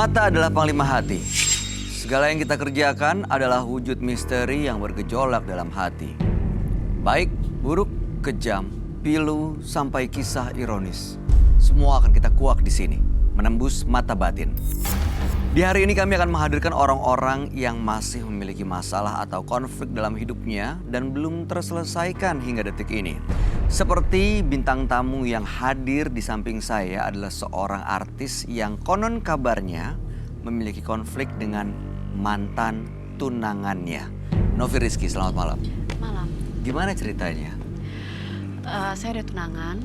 Mata adalah panglima hati. Segala yang kita kerjakan adalah wujud misteri yang bergejolak dalam hati. Baik, buruk, kejam, pilu, sampai kisah ironis. Semua akan kita kuak di sini, menembus mata batin. Di hari ini kami akan menghadirkan orang-orang yang masih memiliki masalah atau konflik dalam hidupnya dan belum terselesaikan hingga detik ini. Seperti bintang tamu yang hadir di samping saya adalah seorang artis yang konon kabarnya memiliki konflik dengan mantan tunangannya. Novi Rizky, selamat malam. Malam. Gimana ceritanya? Saya udah tunangan,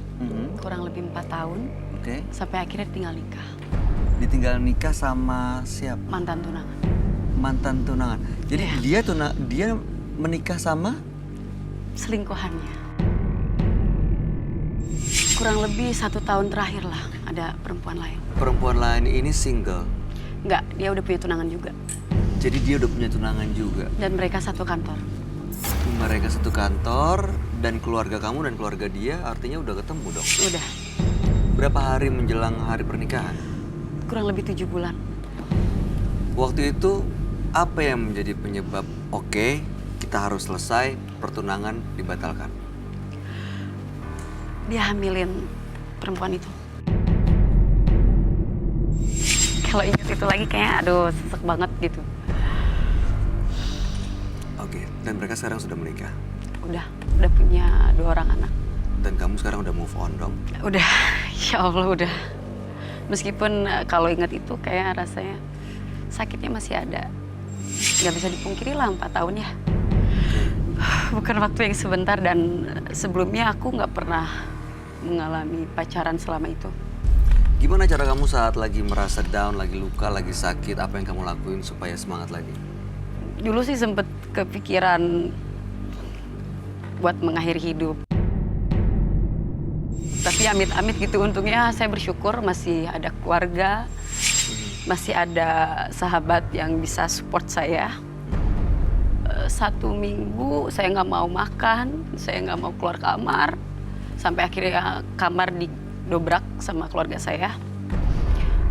kurang lebih 4 tahun. Oke. Sampai akhirnya tinggal nikah. Ditinggal nikah sama siapa? Mantan tunangan. Mantan tunangan. Jadi dia menikah sama? Selingkuhannya. Kurang lebih 1 tahun terakhir lah ada perempuan lain. Perempuan lain ini single. Enggak, dia udah punya tunangan juga. Jadi dia udah punya tunangan juga. Dan mereka satu kantor. Mereka satu kantor dan keluarga kamu dan keluarga dia artinya udah ketemu dong? Udah. Berapa hari menjelang hari pernikahan? Kurang lebih 7 bulan. Waktu itu apa yang menjadi penyebab oke, kita harus selesai, pertunangan dibatalkan? Dia hamilin perempuan itu. Kalau ingat itu lagi kayak aduh sesek banget gitu. Oke, dan mereka sekarang sudah menikah? Udah punya 2 orang anak. Dan kamu sekarang udah move on dong? Udah, ya Allah udah. Meskipun kalau ingat itu kayak rasanya sakitnya masih ada. Gak bisa dipungkiri lah 4 tahun ya. Bukan waktu yang sebentar dan sebelumnya aku gak pernah mengalami pacaran selama itu. Gimana cara kamu saat lagi merasa down, lagi luka, lagi sakit, apa yang kamu lakuin supaya semangat lagi? Dulu sih sempet kepikiran buat mengakhiri hidup. Tapi amit-amit gitu, untungnya saya bersyukur masih ada keluarga, masih ada sahabat yang bisa support saya. 1 minggu saya nggak mau makan, saya nggak mau keluar kamar. Sampai akhirnya kamar didobrak sama keluarga saya.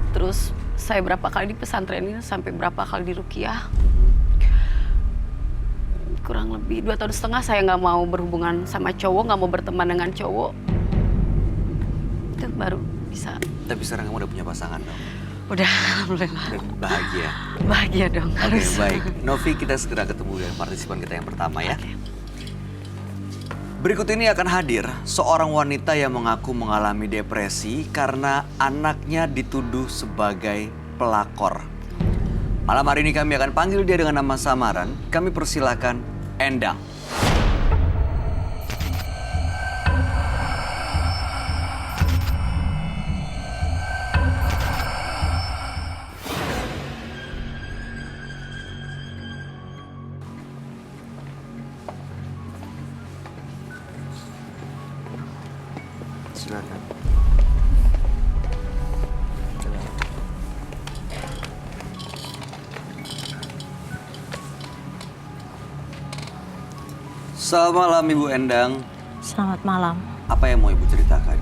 Terus saya berapa kali di pesantren ini, sampai berapa kali di Rukiah. Kurang lebih 2,5 tahun saya nggak mau berhubungan sama cowok, nggak mau berteman dengan cowok. Itu baru bisa. Tapi sekarang kamu udah punya pasangan dong? Udah, alhamdulillah. Dan bahagia? Bahagia dong. Oke, baik. Novi, kita segera ketemu dengan partisipan kita yang pertama ya. Okay. Berikut ini akan hadir seorang wanita yang mengaku mengalami depresi karena anaknya dituduh sebagai pelakor. Malam hari ini kami akan panggil dia dengan nama samaran. Kami persilahkan Endang. Silakan. Selamat malam Ibu Endang. Selamat malam. Apa yang mau Ibu ceritakan?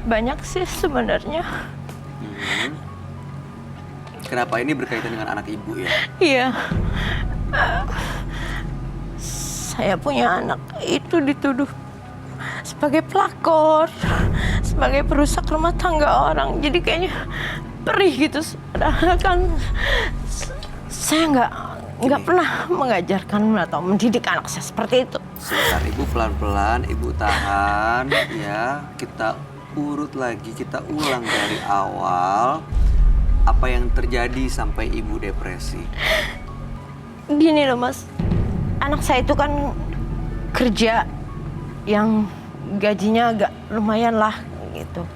Banyak sih sebenarnya. Kenapa ini berkaitan dengan anak Ibu ya? Iya. Saya punya anak itu dituduh sebagai pelakor, sebagai perusak rumah tangga orang. Jadi kayaknya perih gitu. Padahal kan saya nggak pernah mengajarkan atau mendidik anak saya seperti itu. Sebentar Ibu, pelan-pelan Ibu tahan ya. Kita urut lagi, kita ulang dari awal. Apa yang terjadi sampai Ibu depresi? Gini loh Mas, anak saya itu kan kerja yang gajinya agak lumayan lah gitu.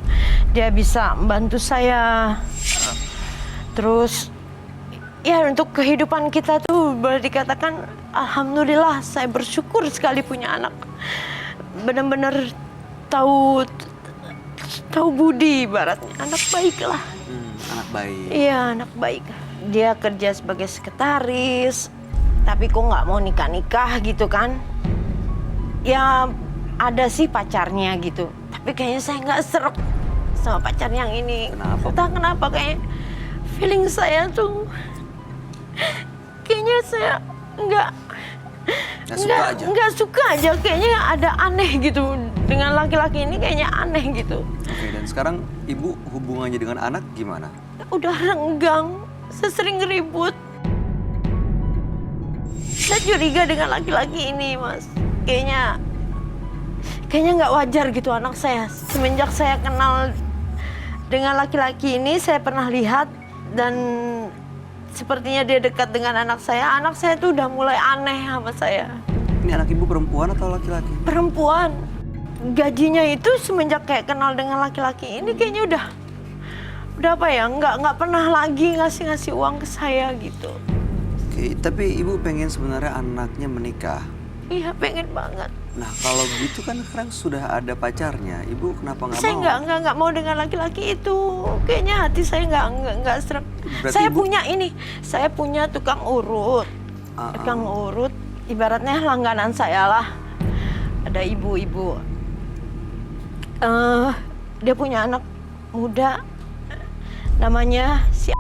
Dia bisa membantu saya. Terus ya untuk kehidupan kita tuh boleh dikatakan alhamdulillah saya bersyukur sekali punya anak. Benar-benar tahu budi ibaratnya, anak baik lah. Anak baik. Iya, anak baik. Dia kerja sebagai sekretaris, tapi kok nggak mau nikah-nikah gitu kan. Ya ada sih pacarnya gitu, tapi kayaknya saya nggak serok sama pacar yang ini. Kenapa? Entah kenapa kayak feeling saya tuh kayaknya saya nggak suka aja, kayaknya ada aneh gitu dengan laki-laki ini, kayaknya aneh gitu. Oke, dan sekarang ibu hubungannya dengan anak gimana? Udah renggang, saya sering ribut. Saya curiga dengan laki-laki ini, Mas. Kayaknya nggak wajar gitu anak saya. Semenjak saya kenal dengan laki-laki ini, saya pernah lihat dan sepertinya dia dekat dengan anak saya. Anak saya tuh udah mulai aneh sama saya. Ini anak ibu perempuan atau laki-laki? Perempuan. Gajinya itu semenjak kayak kenal dengan laki-laki ini kayaknya udah apa ya, nggak pernah lagi ngasih uang ke saya gitu. Oke, tapi ibu pengen sebenarnya anaknya menikah. Iya, pengen banget. Nah, kalau gitu kan sekarang sudah ada pacarnya. Ibu kenapa nggak mau? Saya nggak mau dengan laki-laki itu. Kayaknya hati saya nggak serak. Saya punya tukang urut. Tukang urut, ibaratnya langganan saya lah. Ada ibu-ibu. Dia punya anak muda, namanya si.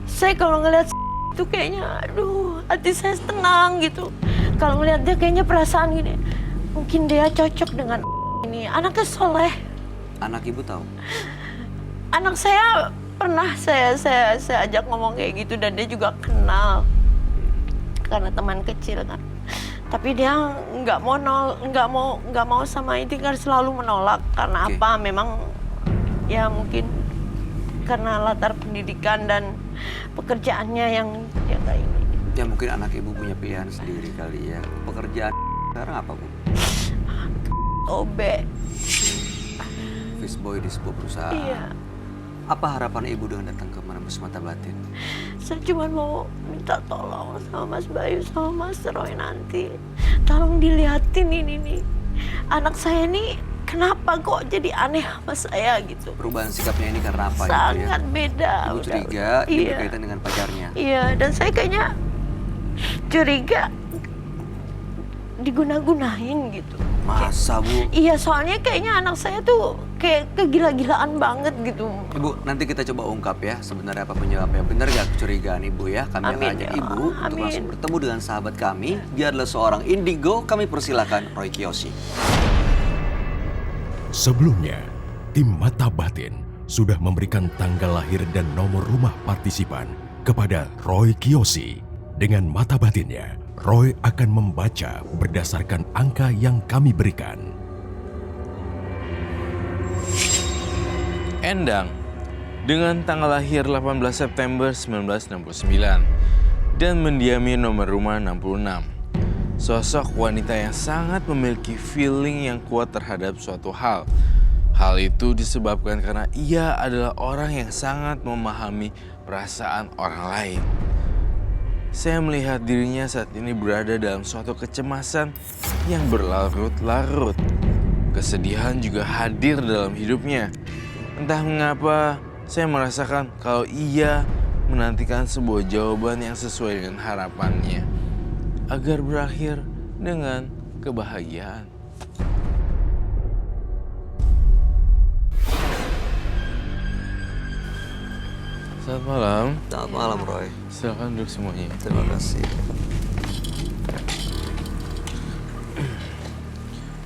Saya kalau ngeliat itu kayaknya, aduh, hati saya tenang gitu. Kalau ngeliat dia kayaknya perasaan gini, mungkin dia cocok dengan ini. Anaknya soleh. Anak ibu tahu? Anak saya pernah saya ajak ngomong kayak gitu dan dia juga kenal karena teman kecil kan. Tapi dia nggak mau sama ini, kan selalu menolak. Karena apa? Memang ya mungkin karena latar pendidikan dan pekerjaannya yang dia kayak ini. Ya mungkin anak ibu punya pilihan sendiri kali ya. Pekerjaan sekarang apa, Bu? OB. Fishboy di sebuah perusahaan. Iya. Apa harapan ibu dengan datang ke Menembus Mata Batin? Saya cuma mau minta tolong sama Mas Bayu sama Mas Roy nanti. Tolong dilihatin ini nih. Anak saya nih kenapa kok jadi aneh sama saya gitu. Perubahan sikapnya ini karena apa? Sangat gitu ya? beda. Ibu curiga ini berkaitan dengan pacarnya. Iya, dan saya kayaknya curiga diguna-gunain gitu. Masa, Bu? Iya, soalnya kayaknya anak saya tuh kayak kegila-gilaan banget gitu. Ibu, nanti kita coba ungkap ya sebenarnya apa penyebabnya. Benar gak kecurigaan ibu ya? Kami akan Amin, ajak ya. ibu untuk Amin. langsung bertemu dengan sahabat kami. Dia adalah seorang indigo. Kami persilakan Roy Kiyoshi. Sebelumnya, tim Mata Batin sudah memberikan tanggal lahir dan nomor rumah partisipan kepada Roy Kiyoshi. Dengan mata batinnya, Roy akan membaca berdasarkan angka yang kami berikan. Endang, dengan tanggal lahir 18 September 1969 dan mendiami nomor rumah 66. Sosok wanita yang sangat memiliki feeling yang kuat terhadap suatu hal. Hal itu disebabkan karena ia adalah orang yang sangat memahami perasaan orang lain. Saya melihat dirinya saat ini berada dalam suatu kecemasan yang berlarut-larut. Kesedihan juga hadir dalam hidupnya. Entah mengapa saya merasakan kalau ia menantikan sebuah jawaban yang sesuai dengan harapannya agar berakhir dengan kebahagiaan. Selamat malam. Selamat malam, Roy. Silakan duduk semuanya. Terima kasih.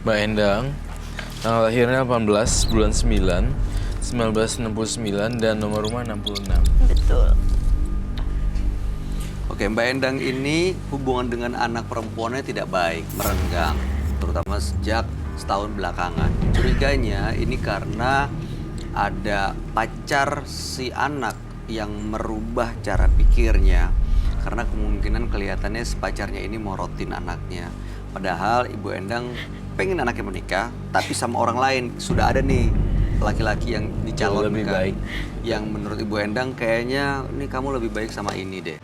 Mbak Endang, tanggal lahirnya 18 bulan 9, 1969 dan nomor rumah 66. Betul. Oke, Mbak Endang ini hubungan dengan anak perempuannya tidak baik, merenggang. Terutama sejak setahun belakangan. Curiganya ini karena ada pacar si anak yang merubah cara pikirnya. Karena kemungkinan kelihatannya si pacarnya ini morotin anaknya. Padahal Ibu Endang pengen anaknya menikah, tapi sama orang lain. Sudah ada nih laki-laki yang dicalonkan. Lebih baik. Yang menurut Ibu Endang kayaknya ini kamu lebih baik sama ini deh.